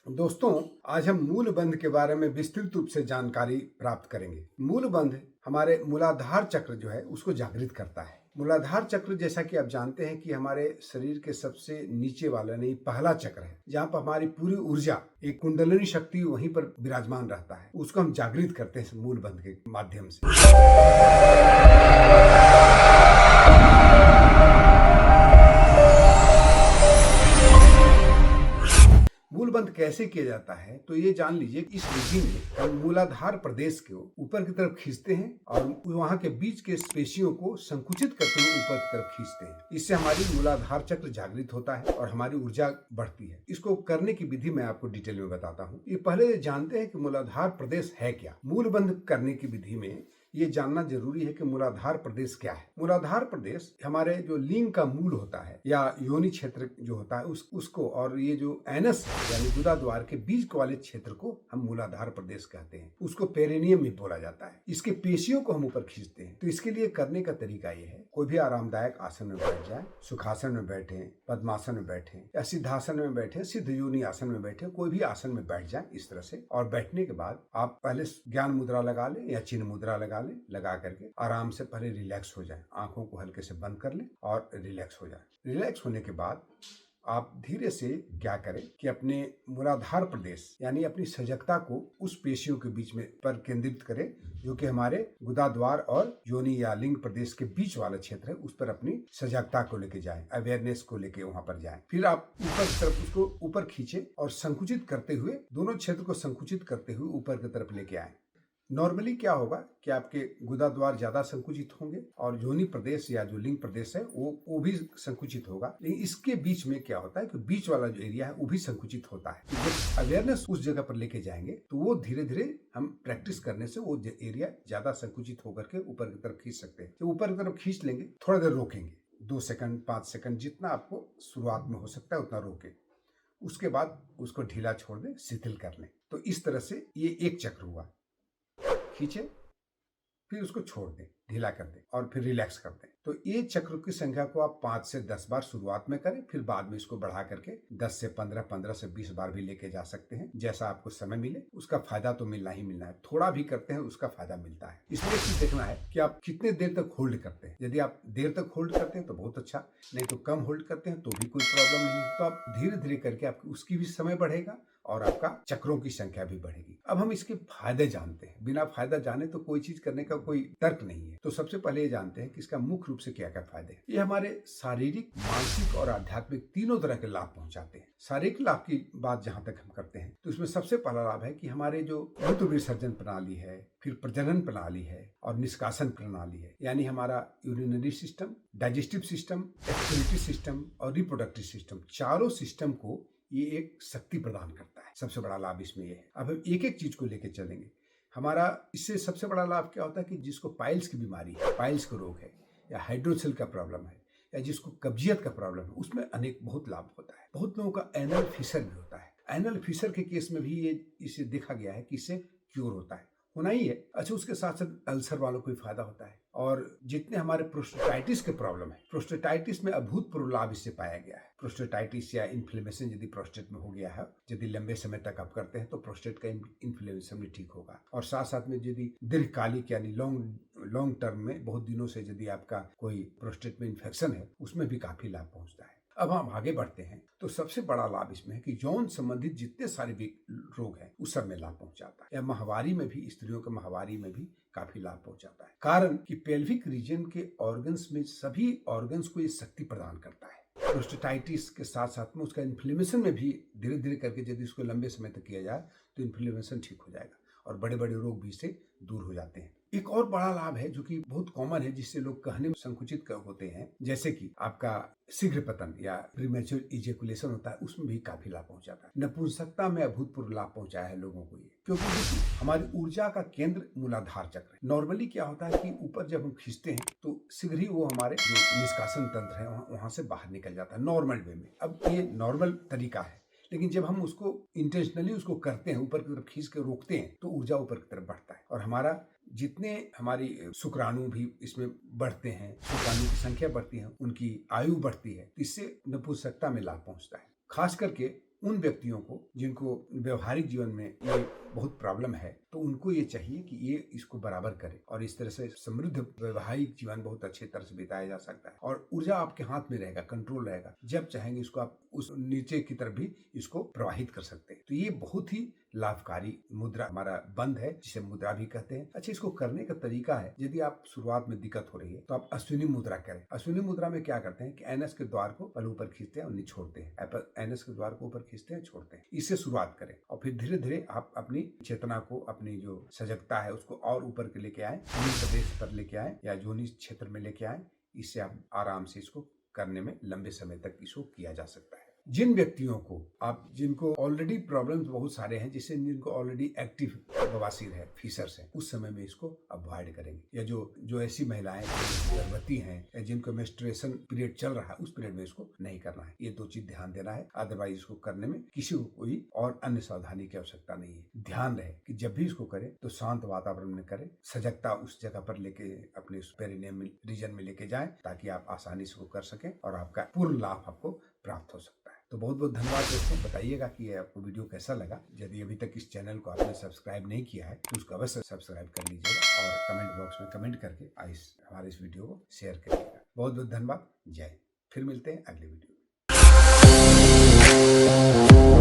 दोस्तों, आज हम मूलबंध के बारे में विस्तृत रूप से जानकारी प्राप्त करेंगे। मूलबंध हमारे मूलाधार चक्र जो है उसको जागृत करता है। मूलाधार चक्र, जैसा कि आप जानते हैं कि हमारे शरीर के सबसे नीचे वाला नहीं पहला चक्र है, जहाँ पर हमारी पूरी ऊर्जा, एक कुंडलिनी शक्ति वहीं पर विराजमान रहता है। उसको हम जागृत करते हैं मूलबंध के माध्यम से। मूलबंध कैसे किया जाता है, तो ये जान लीजिए कि इस विधि में हम मूलाधार प्रदेश को ऊपर की तरफ खींचते हैं और वहां के बीच के पेशियों को संकुचित करते हुए ऊपर की तरफ खींचते हैं। इससे हमारी मूलाधार चक्र जागृत होता है और हमारी ऊर्जा बढ़ती है। इसको करने की विधि मैं आपको डिटेल में बताता हूँ। ये पहले जानते हैं कि मूलाधार प्रदेश है क्या। मूलबंध करने की विधि में ये जानना जरूरी है कि मूलाधार प्रदेश क्या है। मूलाधार प्रदेश हमारे जो लिंग का मूल होता है या योनि क्षेत्र जो होता है उसको, और ये जो एनस यानी गुदा द्वार के बीच वाले क्षेत्र को हम मूलाधार प्रदेश कहते हैं। उसको पेरिनियम भी बोला जाता है। इसके पेशियों को हम ऊपर खींचते हैं। तो इसके लिए करने का तरीका ये है, कोई भी आरामदायक आसन में बैठ जाए, सुखासन में बैठे, पद्मासन में बैठे या सिद्धासन में बैठे, सिद्ध योनि आसन में बैठे, कोई भी आसन में बैठ जाए इस तरह से। और बैठने के बाद आप पहले ज्ञान मुद्रा लगा लें या चिन्ह मुद्रा लगा करके आराम से पहले रिलैक्स हो जाए। आंखों को हल्के से बंद कर लें और रिलैक्स हो जाए। रिलैक्स होने के बाद आप धीरे से क्या करें कि अपने मूलाधार प्रदेश यानी अपनी सजगता को उस पेशियों के बीच में पर केंद्रित करें, जो कि हमारे गुदा द्वार और योनि या लिंग प्रदेश के बीच वाला क्षेत्र है। उस पर अपनी सजगता को लेके जाएं, अवेयरनेस को लेके वहां पर जाएं। फिर आप ऊपर की तरफ उसको ऊपर खींचे और संकुचित करते हुए, दोनों क्षेत्र को संकुचित करते हुए ऊपर की तरफ लेके आए। नॉर्मली क्या होगा कि आपके गुदा द्वार ज्यादा संकुचित होंगे और योनि प्रदेश या जो लिंग प्रदेश है वो भी संकुचित होगा। लेकिन इसके बीच में क्या होता है कि बीच वाला जो एरिया है वो भी संकुचित होता है। तो जब अवेयरनेस उस जगह पर लेके जाएंगे तो वो धीरे धीरे हम प्रैक्टिस करने से वो एरिया ज्यादा संकुचित होकर के ऊपर की तरफ खींच सकते हैं। तो ऊपर की तरफ खींच लेंगे, थोड़ा देर रोकेंगे, 2 सेकंड 5 सेकंड जितना आपको शुरुआत में हो सकता है उतना रोके। उसके बाद उसको ढीला छोड़ दें, शिथिल कर लें। तो इस तरह से ये एक चक्र हुआ। खींचे, फिर उसको छोड़ दें, ढीला कर दें और फिर रिलैक्स कर दें। तो ये चक्र की संख्या को आप 5 से 10 बार शुरुआत में करें, फिर बाद में इसको बढ़ा करके 10 से 15, 15 से 20 बार भी लेके जा सकते हैं। जैसा आपको समय मिले, उसका फायदा तो मिलना ही मिलना है। थोड़ा भी करते हैं उसका फायदा मिलता है। इसलिए चीज देखना है कि आप कितने देर तक होल्ड करते हैं। यदि आप देर तक होल्ड करते हैं तो बहुत अच्छा, नहीं तो कम होल्ड करते हैं तो भी कोई प्रॉब्लम नहीं। तो आप धीरे धीरे करके आप उसकी भी समय बढ़ेगा और आपका चक्रों की संख्या भी बढ़ेगी। अब हम इसके फायदे जानते हैं। बिना फायदा जाने तो कोई चीज करने का कोई तर्क नहीं है। तो सबसे पहले ये जानते हैं कि इसका मुख्य रूप से क्या क्या फायदे हैं। ये हमारे शारीरिक, मानसिक और आध्यात्मिक तीनों तरह के लाभ पहुंचाते हैं। शारीरिक लाभ की बात जहां तक हम करते हैं तो इसमें सबसे पहला लाभ है कि हमारे जो मूत्र विसर्जन प्रणाली है, फिर प्रजनन प्रणाली है और निष्कासन प्रणाली है, यानी हमारा urinary system, digestive system, excretory system और रिप्रोडक्टिव सिस्टम, चारों सिस्टम को ये एक शक्ति प्रदान करता है। सबसे बड़ा लाभ इसमें ये है। अब हम एक एक चीज को लेकर चलेंगे। हमारा इससे सबसे बड़ा लाभ क्या होता है कि जिसको पाइल्स की बीमारी है, पाइल्स का रोग है या हाइड्रोसेल का प्रॉब्लम है या जिसको कब्जियत का प्रॉब्लम है, उसमें अनेक बहुत लाभ होता है। बहुत लोगों का एनल फिशर भी होता है। एनल फिशर के केस में भी ये इसे देखा गया है कि इससे क्योर होता है, होना ही है। अच्छा, उसके साथ साथ अल्सर वालों को भी फायदा होता है। और जितने हमारे प्रोस्टेटाइटिस के प्रॉब्लम है, प्रोस्टेटाइटिस में अभूतपूर्व लाभ इससे पाया गया है। प्रोस्टेटाइटिस या इन्फ्लेमेशन यदि प्रोस्टेट में हो गया है, यदि लंबे समय तक आप करते हैं तो प्रोस्टेट का इन्फ्लेमेशन भी ठीक होगा। और साथ साथ में यदि दीर्घकालिक यानी लॉन्ग टर्म में बहुत दिनों से यदि आपका कोई प्रोस्टेट में इन्फेक्शन है, उसमें भी काफी लाभ पहुंचता है। अब हम आगे बढ़ते हैं तो सबसे बड़ा लाभ इसमें है कि यौन संबंधित जितने सारे रोग हैं उस सब में लाभ पहुंचाता है। या माहवारी में भी, स्त्रियों के माहवारी में भी काफी लाभ पहुंचाता है। कारण कि पेल्विक रीजन के ऑर्गन्स में सभी ऑर्गन्स को ये शक्ति प्रदान करता है। प्रोस्टेटाइटिस के साथ साथ में उसका इन्फ्लेमेशन में भी धीरे धीरे करके यदि उसको लंबे समय तक किया जाए तो इन्फ्लेमेशन ठीक हो जाएगा और बड़े बड़े रोग भी इससे दूर हो जाते हैं। एक और बड़ा लाभ है जो कि बहुत कॉमन है, जिससे लोग कहने में संकुचित होते हैं, जैसे कि आपका शीघ्र पतन या प्रीमेच्योर इजेकुलेशन होता है, उसमें भी काफी लाभ पहुंचाता है। नपुंसकता में अभूतपूर्व लाभ पहुंचाया है लोगों को ये, क्योंकि हमारी ऊर्जा का केंद्र मूलाधार चक्र है। नॉर्मली क्या होता है कि ऊपर जब हम खींचते हैं तो शीघ्र ही वो हमारे जो निष्कासन तंत्र है वहां से बाहर निकल जाता है नॉर्मल वे में। अब ये नॉर्मल तरीका है, लेकिन जब हम उसको इंटेंशनली उसको करते हैं, ऊपर की तरफ खींच के रोकते हैं, तो ऊर्जा ऊपर की तरफ बढ़ता है और हमारा जितने हमारी शुक्राणु भी इसमें बढ़ते हैं, शुक्राणु की संख्या बढ़ती है, उनकी आयु बढ़ती है, इससे नपुंसकता में लाभ पहुंचता है। खास करके उन व्यक्तियों को जिनको व्यवहारिक जीवन में ये बहुत प्रॉब्लम है, तो उनको ये चाहिए कि ये इसको बराबर करे और इस तरह से समृद्ध वैवाहिक जीवन बहुत अच्छे तरह से बिताया जा सकता है। और ऊर्जा आपके हाथ में रहेगा, कंट्रोल रहेगा, जब चाहेंगे इसको आप उस नीचे की तरफ भी इसको प्रवाहित कर सकते हैं। तो ये बहुत ही लाभकारी मुद्रा हमारा बंद है, जिसे मुद्रा भी कहते हैं। अच्छा, इसको करने का तरीका है, यदि आप शुरुआत में दिक्कत हो रही है तो आप अश्विनी मुद्रा करें। अश्विनी मुद्रा में क्या करते हैं कि एनएस के द्वार को पहले ऊपर खींचते हैं और निचोड़ते हैं, एनएस के द्वार को ऊपर खींचते हैं, छोड़ते हैं। इससे शुरुआत करें और फिर धीरे धीरे आप अपनी चेतना को, अपनी जो सजगता है उसको और ऊपर के लेके आए, प्रदेश पर लेके आए या जोनी क्षेत्र में लेके आए। इससे आप आराम से इसको करने में लंबे समय तक इसको किया जा सकता है। जिन व्यक्तियों को आप जिनको ऑलरेडी प्रॉब्लम्स बहुत सारे हैं, जिससे जिनको ऑलरेडी एक्टिव बवासीर है, फीसर्स है, उस समय में इसको अवॉइड करेंगे। या जो ऐसी महिलाएं गर्भवती हैं या जिनको मेंस्ट्रुएशन पीरियड चल रहा है, उस पीरियड में इसको नहीं करना है। ये 2 चीज ध्यान देना है। अदरवाइज इसको करने में किसी को कोई और अन्य सावधानी की आवश्यकता नहीं है। ध्यान रहे कि जब भी इसको करें तो शांत वातावरण में करें, सजगता उस जगह पर लेके अपने पेरिनियम रीजन में लेके जाएं, ताकि आप आसानी से कर सकें और आपका पूर्ण लाभ आपको प्राप्त हो सकता है। तो बहुत बहुत धन्यवाद दोस्तों। बताइएगा कि ये आपको वीडियो कैसा लगा। यदि अभी तक इस चैनल को आपने सब्सक्राइब नहीं किया है तो उसको अवश्य सब्सक्राइब कर लीजिएगा और कमेंट बॉक्स में कमेंट करके हमारे इस वीडियो को शेयर करिएगा। बहुत बहुत धन्यवाद। जय। फिर मिलते हैं अगले वीडियो में।